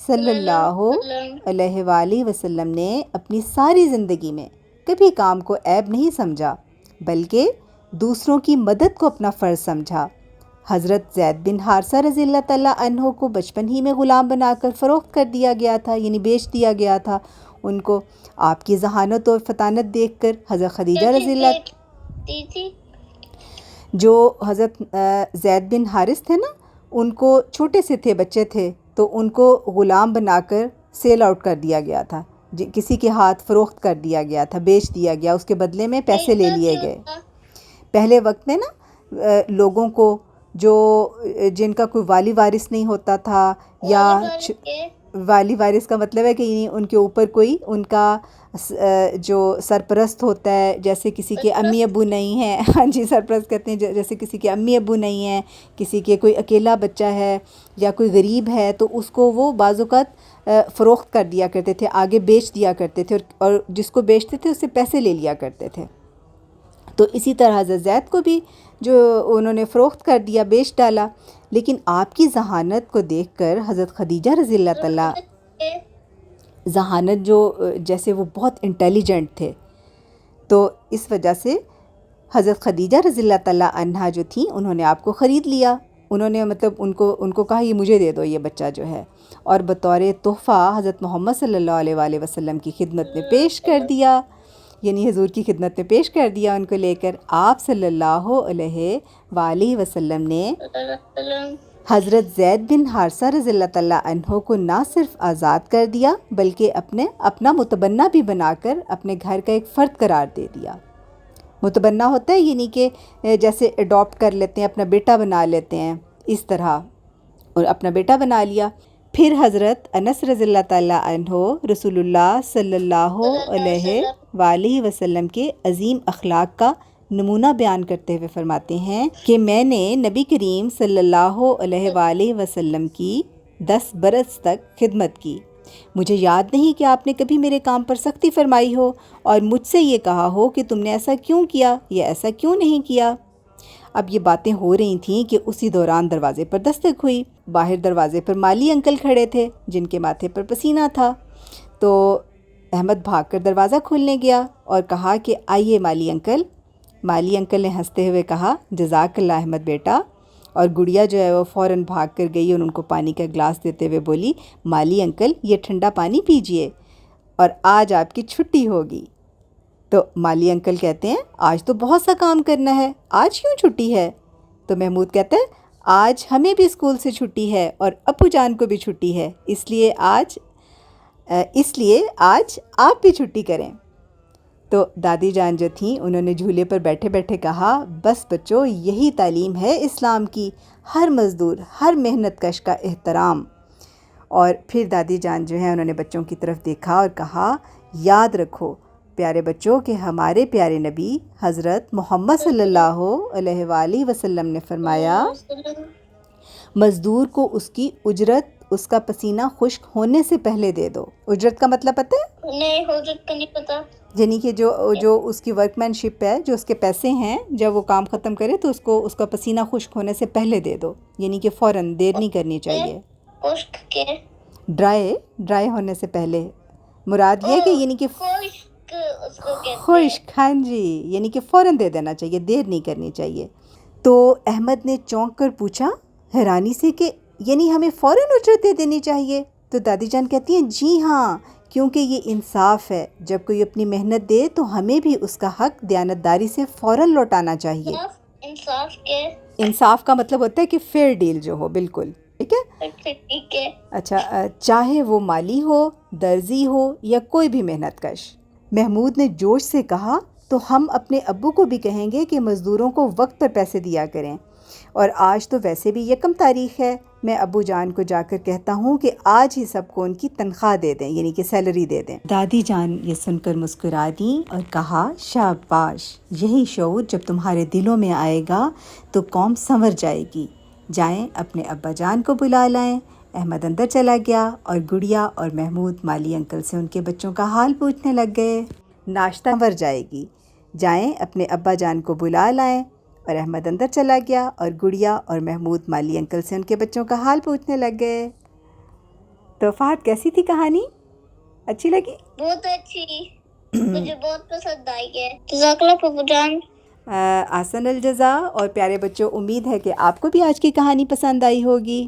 صلی اللہ علیہ وآلہ وسلم نے اپنی ساری زندگی میں کبھی کام کو عیب نہیں سمجھا، بلکہ دوسروں کی مدد کو اپنا فرض سمجھا۔ حضرت زید بن حارثہ رضی اللہ تعالیٰ عنہ کو بچپن ہی میں غلام بنا کر فروخت کر دیا گیا تھا، یعنی بیچ دیا گیا تھا ان کو۔ آپ کی ذہانت اور فطانت دیکھ کر حضرت خدیجہ رضی اللہ، جو حضرت زید بن حارث تھے نا، ان کو چھوٹے سے تھے، بچے تھے، تو ان کو غلام بنا کر سیل آؤٹ کر دیا گیا تھا، کسی کے ہاتھ فروخت کر دیا گیا تھا، بیچ دیا گیا، اس کے بدلے میں پیسے لے لیے گئے۔ پہلے وقت میں نا لوگوں کو جو جن کا کوئی والی وارث نہیں ہوتا تھا، یا والی وارث کا مطلب ہے کہ ان کے اوپر کوئی ان کا جو سرپرست ہوتا ہے، جیسے کسی کے امی ابو نہیں ہیں، ہاں جی سرپرست کہتے ہیں، جیسے کسی کے امی ابو نہیں ہیں، کسی کے کوئی اکیلا بچہ ہے یا کوئی غریب ہے، تو اس کو وہ بعض اوقات فروخت کر دیا کرتے تھے، آگے بیچ دیا کرتے تھے، اور جس کو بیچتے تھے اس سے پیسے لے لیا کرتے تھے۔ تو اسی طرح حضرت زید کو بھی جو انہوں نے فروخت کر دیا، بیچ ڈالا۔ لیکن آپ کی ذہانت کو دیکھ کر حضرت خدیجہ رضی اللہ تعالیٰ، ذہانت جو جیسے وہ بہت انٹیلیجنٹ تھے، تو اس وجہ سے حضرت خدیجہ رضی اللہ تعالیٰ عنہا جو تھیں، انہوں نے آپ کو خرید لیا۔ انہوں نے مطلب ان کو کہا یہ مجھے دے دو یہ بچہ جو ہے، اور بطور تحفہ حضرت محمد صلی اللہ علیہ وآلہ وسلم کی خدمت میں پیش کر دیا، یعنی حضور کی خدمت میں پیش کر دیا ان کو لے کر۔ آپ صلی اللہ علیہ وآلہ وسلم نے حضرت زید بن حارثہ رضی اللہ تعالیٰ عنہ کو نہ صرف آزاد کر دیا، بلکہ اپنا متبنہ بھی بنا کر اپنے گھر کا ایک فرد قرار دے دیا۔ متبنہ ہوتا ہے یعنی کہ جیسے اڈاپٹ کر لیتے ہیں، اپنا بیٹا بنا لیتے ہیں، اس طرح، اور اپنا بیٹا بنا لیا۔ پھر حضرت انس رضی اللہ تعالیٰ عنہ رسول اللہ صلی اللہ علیہ وآلہ وسلم کے عظیم اخلاق کا نمونہ بیان کرتے ہوئے فرماتے ہیں کہ میں نے نبی کریم صلی اللہ علیہ وآلہ وسلم کی 10 برس تک خدمت کی۔ مجھے یاد نہیں کہ آپ نے کبھی میرے کام پر سختی فرمائی ہو اور مجھ سے یہ کہا ہو کہ تم نے ایسا کیوں کیا یا ایسا کیوں نہیں کیا۔ اب یہ باتیں ہو رہی تھیں کہ اسی دوران دروازے پر دستک ہوئی۔ باہر دروازے پر مالی انکل کھڑے تھے جن کے ماتھے پر پسینہ تھا، تو احمد بھاگ کر دروازہ کھولنے گیا اور کہا کہ آئیے مالی انکل۔ مالی انکل نے ہنستے ہوئے کہا جزاک اللہ احمد بیٹا، اور گڑیا جو ہے وہ فوراً بھاگ کر گئی اور ان کو پانی کا گلاس دیتے ہوئے بولی مالی انکل یہ ٹھنڈا پانی پیجئے، اور آج آپ کی چھٹی ہوگی۔ تو مالی انکل کہتے ہیں آج تو بہت سا کام کرنا ہے، آج کیوں چھٹی ہے؟ تو محمود کہتا ہے آج ہمیں بھی اسکول سے چھٹی ہے اور ابو جان کو بھی چھٹی ہے، اس لیے آج آپ بھی چھٹی کریں۔ تو دادی جان جو تھیں انہوں نے جھولے پر بیٹھے بیٹھے کہا بس بچوں، یہی تعلیم ہے اسلام کی، ہر مزدور ہر محنت کش کا احترام۔ اور پھر دادی جان جو ہیں انہوں نے بچوں کی طرف دیکھا اور کہا یاد رکھو پیارے بچوں کہ ہمارے پیارے نبی حضرت محمد صلی اللہ علیہ وآلہ وسلم نے فرمایا مزدور کو اس کی اجرت اس کا پسینہ خشک ہونے سے پہلے دے دو۔ اجرت کا مطلب پتہ ہے؟ نہیں، اجرت کا نہیں پتہ۔ یعنی کہ جو اس کی ورک مین شپ ہے، جو اس کے پیسے ہیں، جب وہ کام ختم کرے تو اس کا پسینہ خشک ہونے سے پہلے دے دو، یعنی کہ فوراً، دیر نہیں کرنی چاہیے۔ خشک کے ڈرائی ہونے سے پہلے مراد یہ ہے کہ یعنی کہ خشک، ہاں جی، یعنی کہ فوراً دے دینا چاہیے، دیر نہیں کرنی چاہیے۔ تو احمد نے چونک کر پوچھا حیرانی سے کہ یعنی ہمیں فوراً اجرت دے دینی چاہیے؟ تو دادی جان کہتی ہیں جی ہاں، کیونکہ یہ انصاف ہے، جب کوئی اپنی محنت دے تو ہمیں بھی اس کا حق دیانتداری سے فوراً لوٹانا چاہیے۔ انصاف کا مطلب ہوتا ہے کہ فیئر ڈیل جو ہو، بالکل ٹھیک ہے۔ اچھا، چاہے وہ مالی ہو، درزی ہو یا کوئی بھی محنت کش۔ محمود نے جوش سے کہا تو ہم اپنے ابو کو بھی کہیں گے کہ مزدوروں کو وقت پر پیسے دیا کریں، اور آج تو ویسے بھی 1 تاریخ ہے، میں ابو جان کو جا کر کہتا ہوں کہ آج ہی سب کو ان کی تنخواہ دے دیں، یعنی کہ سیلری دے دیں۔ دادی جان یہ سن کر مسکرا دیں اور کہا شاباش، یہی شعور جب تمہارے دلوں میں آئے گا تو قوم سنور جائے گی۔ جائیں اپنے ابا جان کو بلا لائیں۔ احمد اندر چلا گیا اور گڑیا اور محمود مالی انکل سے ان کے بچوں کا حال پوچھنے لگ گئے۔ ناشتہ سنور جائے گی، جائیں اپنے ابا جان کو بلا لائیں۔ اور احمد اندر چلا گیا اور گڑیا اور محمود مالی انکل سے ان کے بچوں کا حال پوچھنے لگ گئے۔ تو فہد کیسی تھی کہانی؟ اچھی لگی؟ بہت اچھی، مجھے بہت پسند آئی ہے. جزاک اللہ پھپھو جان. احسن الجزا. اور پیارے بچوں، امید ہے کہ آپ کو بھی آج کی کہانی پسند آئی ہوگی.